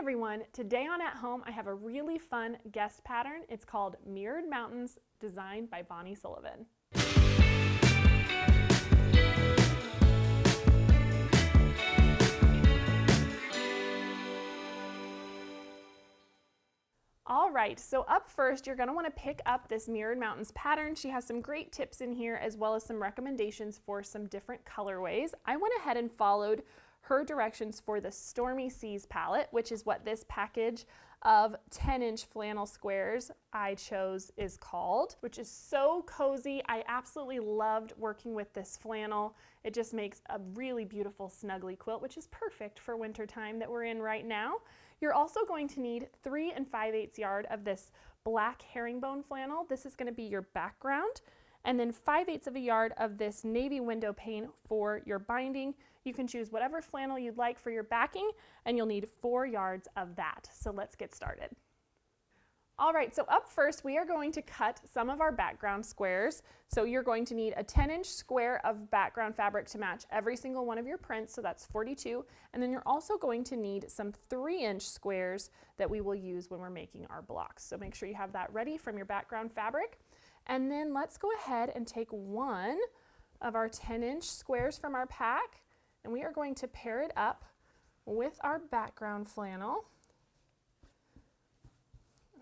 everyone, today on At Home I have a really fun guest pattern. It's called Mirrored Mountains, designed by Bonnie Sullivan. All right, so up first you're going to want to pick up this Mirrored Mountains pattern. She has some great tips in here as well as some recommendations for some different colorways. I went ahead and followed her directions for the Stormy Seas palette, which is what this package of 10-inch flannel squares I chose is called, which is so cozy. I absolutely loved working with this flannel. It just makes a really beautiful snuggly quilt, which is perfect for winter time that we're in right now. You're also going to need 3 5/8 yards of this black herringbone flannel. This is going to be your background. And then 5/8 of a yard of this navy window pane for your binding. You can choose whatever flannel you'd like for your backing, and you'll need 4 yards of that. So let's get started. All right, so up first we are going to cut some of our background squares. So you're going to need a 10-inch square of background fabric to match every single one of your prints, so that's 42. And then you're also going to need some 3-inch squares that we will use when we're making our blocks. So make sure you have that ready from your background fabric. And then let's go ahead and take one of our 10-inch squares from our pack, and we are going to pair it up with our background flannel.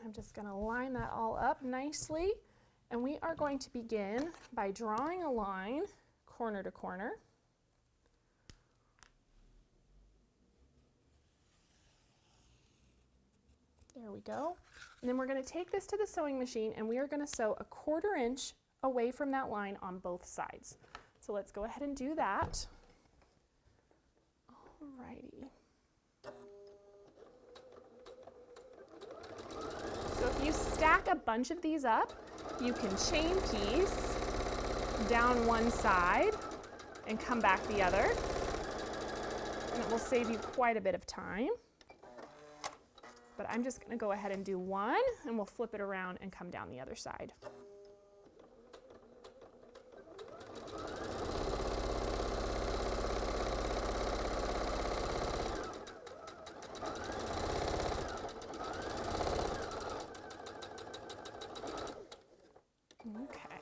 I'm just going to line that all up nicely, and we are going to begin by drawing a line corner to corner. There we go. And then we're going to take this to the sewing machine and we are going to sew a 1/4 inch away from that line on both sides. So let's go ahead and do that. Alrighty. So if you stack a bunch of these up, you can chain piece down one side and come back the other. And it will save you quite a bit of time. But I'm just going to go ahead and do one, and we'll flip it around and come down the other side. Okay.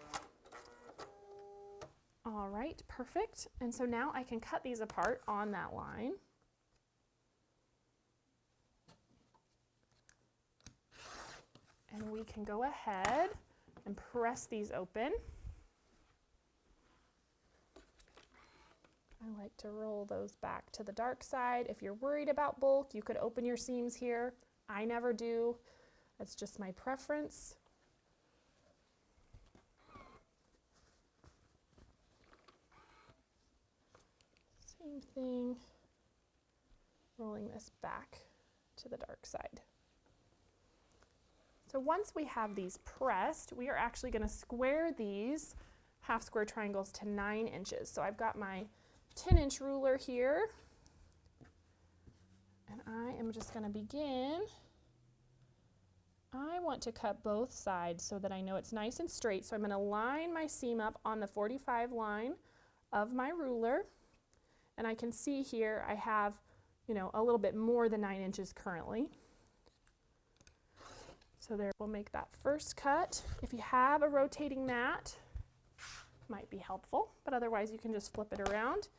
All right, perfect. And so now I can cut these apart on that line. And we can go ahead and press these open. I like to roll those back to the dark side. If you're worried about bulk, you could open your seams here. I never do. That's just my preference. Same thing, rolling this back to the dark side. So once we have these pressed, we are actually going to square these half square triangles to 9 inches. So I've got my 10-inch ruler here, and I am just going to begin. I want to cut both sides so that I know it's nice and straight. So I'm going to line my seam up on the 45 line of my ruler, and I can see here I have, a little bit more than 9 inches currently. So there, we'll make that first cut. If you have a rotating mat, might be helpful, but otherwise you can just flip it around.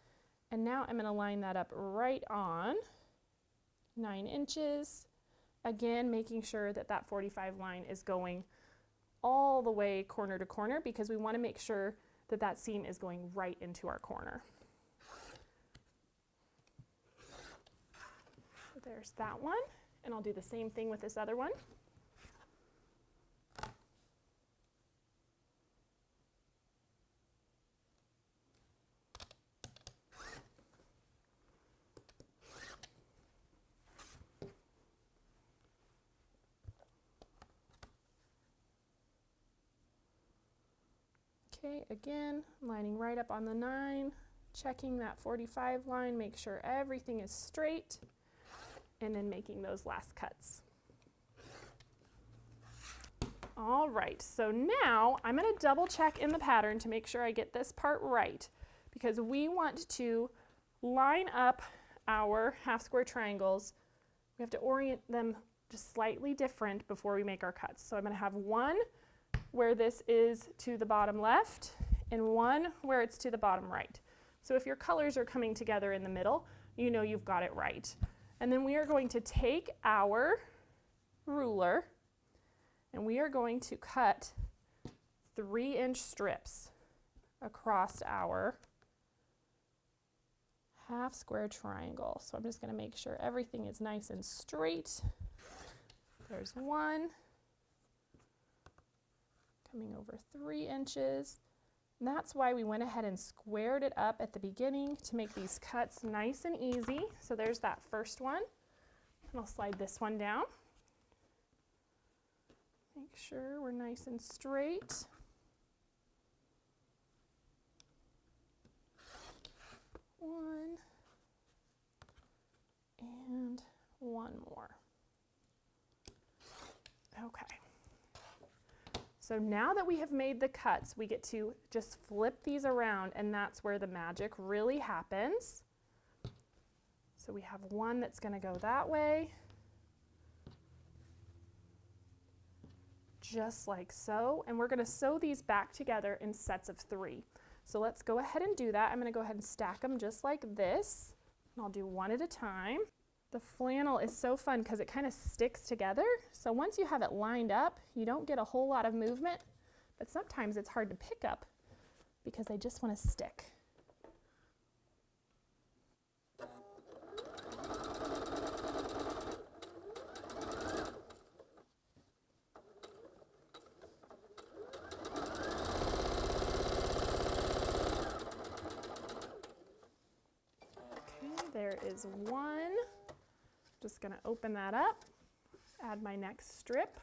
And now I'm going to line that up right on 9 inches. Again, making sure that that 45 line is going all the way corner to corner, because we want to make sure that that seam is going right into our corner. So there's that one, and I'll do the same thing with this other one. Okay, again, lining right up on the 9, checking that 45 line, make sure everything is straight, and then making those last cuts. All right, so now I'm going to double check in the pattern to make sure I get this part right, because we want to line up our half square triangles We have to orient them just slightly different before we make our cuts. So I'm going to have one where this is to the bottom left and one where it's to the bottom right. So if your colors are coming together in the middle, you know you've got it right. And then we are going to take our ruler and we are going to cut 3-inch strips across our half square triangle. So I'm just going to make sure everything is nice and straight. There's one, coming over 3 inches. And that's why we went ahead and squared it up at the beginning to make these cuts nice and easy. So there's that first one. And I'll slide this one down. Make sure we're nice and straight. One and one more. Okay. So now that we have made the cuts, we get to just flip these around, and that's where the magic really happens. So we have one that's going to go that way, just like so, and we're going to sew these back together in sets of 3. So let's go ahead and do that. I'm going to go ahead and stack them just like this, and I'll do one at a time. The flannel is so fun because it kind of sticks together. So once you have it lined up, you don't get a whole lot of movement, but sometimes it's hard to pick up because they just want to stick. Okay, there is one. Just going to open that up, add my next strip.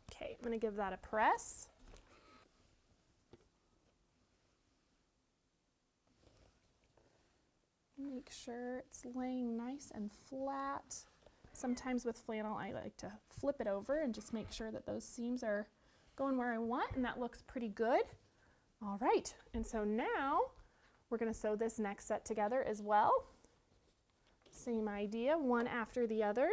Okay, I'm going to give that a press. Make sure it's laying nice and flat. Sometimes with flannel, I like to flip it over and just make sure that those seams are going where I want, and that looks pretty good. All right, and so now we're going to sew this next set together as well. Same idea, one after the other.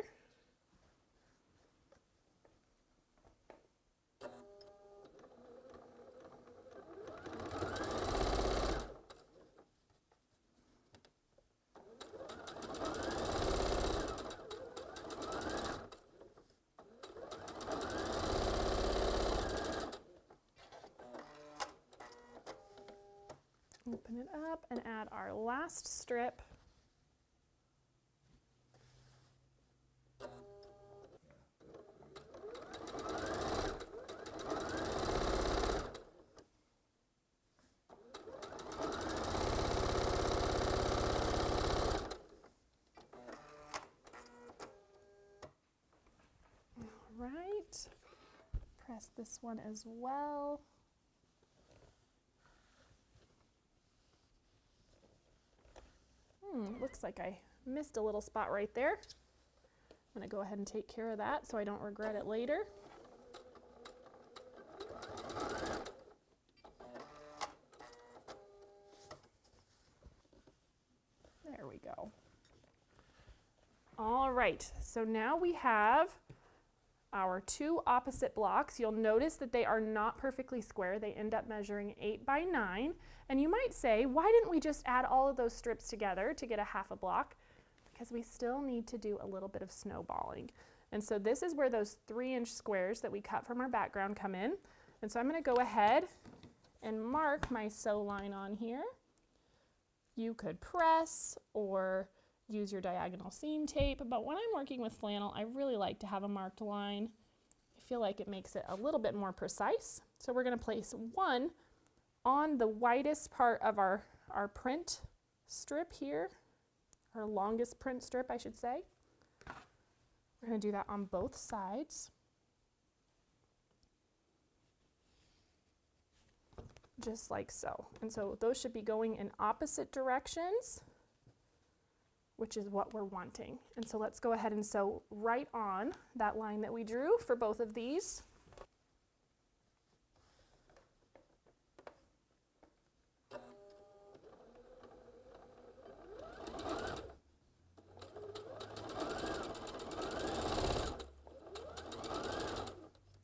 Open it up and add our last strip. All right, press this one as well. Looks like I missed a little spot right there. I'm going to go ahead and take care of that so I don't regret it later. There we go. All right, so now we have our 2 opposite blocks. You'll notice that they are not perfectly square. They end up measuring 8 by 9. And you might say, why didn't we just add all of those strips together to get a half a block? Because we still need to do a little bit of snowballing. And so this is where those 3-inch squares that we cut from our background come in. And so I'm going to go ahead and mark my sew line on here. You could press or use your diagonal seam tape, but when I'm working with flannel, I really like to have a marked line. I feel like it makes it a little bit more precise. So we're going to place one on the widest part of our print strip here, our longest print strip, I should say. We're going to do that on both sides. just like so. And so those should be going in opposite directions, which is what we're wanting. And so let's go ahead and sew right on that line that we drew for both of these.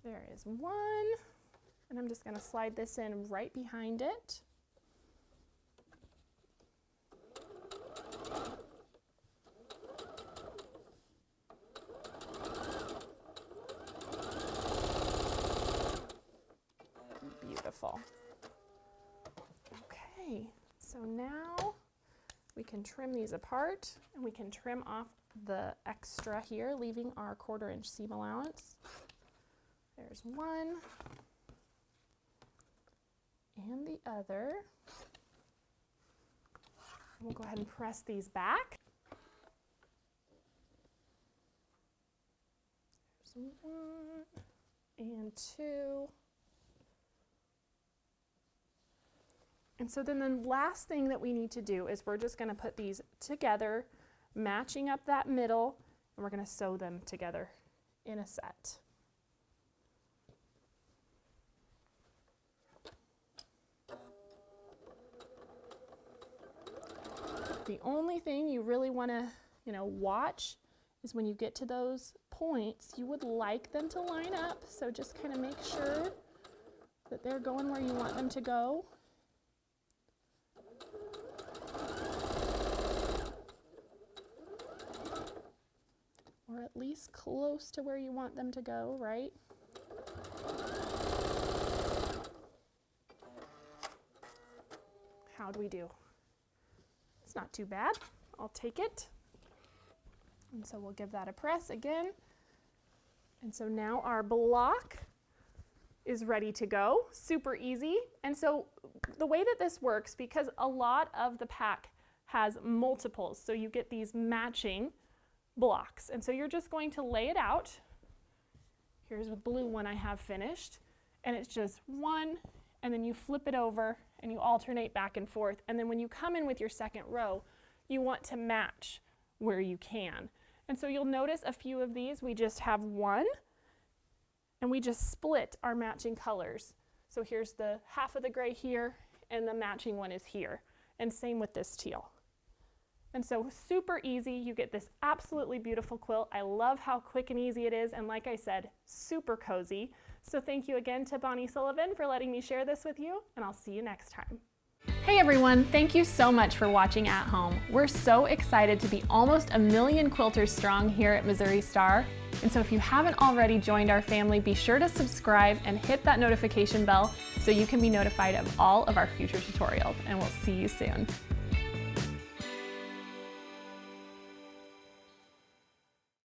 There is one, and I'm just going to slide this in right behind it. Beautiful. Okay, so now we can trim these apart, and we can trim off the extra here, leaving our 1/4 inch seam allowance. There's one, and the other. We'll go ahead and press these back. There's one and two. And so then the last thing that we need to do is we're just going to put these together, matching up that middle, and we're going to sew them together in a set. The only thing you really want to, watch is when you get to those points, you would like them to line up. So just kind of make sure that they're going where you want them to go. Or at least close to where you want them to go, right? How'd we do? It's not too bad. I'll take it. And so we'll give that a press again. And so now our block is ready to go. Super easy. And so the way that this works, because a lot of the pack has multiples, so you get these matching blocks. And so you're just going to lay it out. Here's the blue one I have finished. And it's just one, and then you flip it over and you alternate back and forth. And then when you come in with your second row, you want to match where you can. And so you'll notice a few of these, we just have one, and we just split our matching colors. So here's the half of the gray here, and the matching one is here. And same with this teal. And so super easy. You get this absolutely beautiful quilt. I love how quick and easy it is, and like I said, super cozy. So thank you again to Bonnie Sullivan for letting me share this with you, and I'll see you next time. Hey everyone, thank you so much for watching at home. We're so excited to be almost 1 million quilters strong here at Missouri Star. And so if you haven't already joined our family, be sure to subscribe and hit that notification bell so you can be notified of all of our future tutorials, and we'll see you soon.